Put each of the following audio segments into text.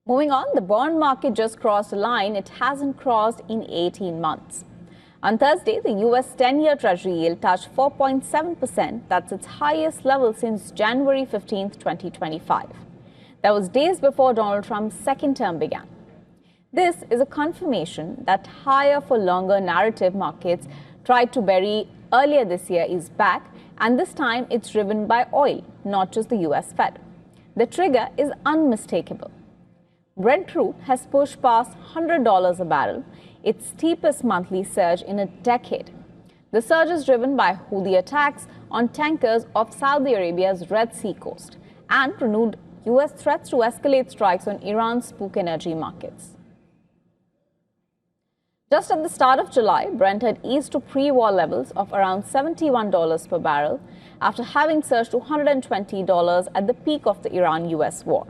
Moving on, the bond market just crossed a line it hasn't crossed in 18 months. On Thursday, the US 10-year Treasury yield touched 4.7%. That's its highest level since January 15, 2025. That was days before Donald Trump's second term began. This is a confirmation that higher for longer narrative markets tried to bury earlier this year is back, and this time it's driven by oil, not just the US Fed. The trigger is unmistakable. Brent crude has pushed past $100 a barrel, its steepest monthly surge in a decade. The surge is driven by Houthi attacks on tankers off Saudi Arabia's Red Sea coast and renewed US threats to escalate strikes on Iran's spook energy markets. Just at the start of July, Brent had eased to pre-war levels of around $71 per barrel after having surged to $120 at the peak of the Iran-US war.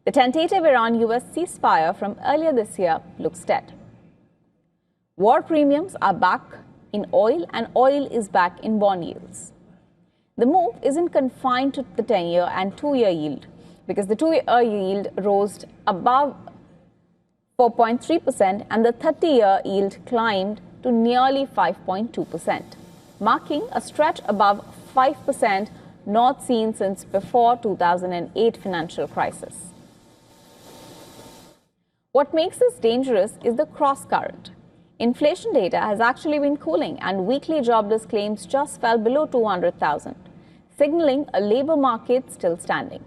The tentative Iran-US ceasefire from earlier this year looks dead. War premiums are back in oil, and oil is back in bond yields. The move isn't confined to the 10-year and 2-year yield, because the 2-year yield rose above 4.3% and the 30-year yield climbed to nearly 5.2%, marking a stretch above 5% not seen since before 2008 financial crisis. What makes this dangerous is the cross-current. Inflation data has actually been cooling, and weekly jobless claims just fell below 200,000, signaling a labor market still standing.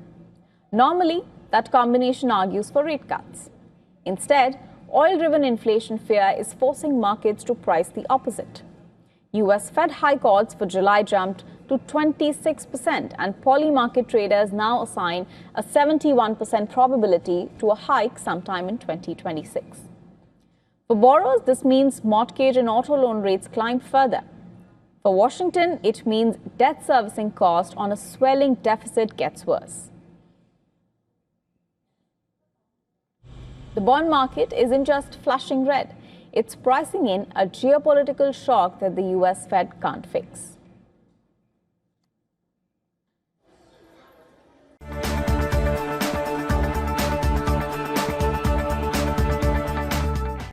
Normally, that combination argues for rate cuts. Instead, oil-driven inflation fear is forcing markets to price the opposite. US Fed hike odds for July jumped to 26%, and poly-market traders now assign a 71% probability to a hike sometime in 2026. For borrowers, this means mortgage and auto loan rates climb further. For Washington, it means debt servicing cost on a swelling deficit gets worse. The bond market isn't just flashing red, it's pricing in a geopolitical shock that the US Fed can't fix.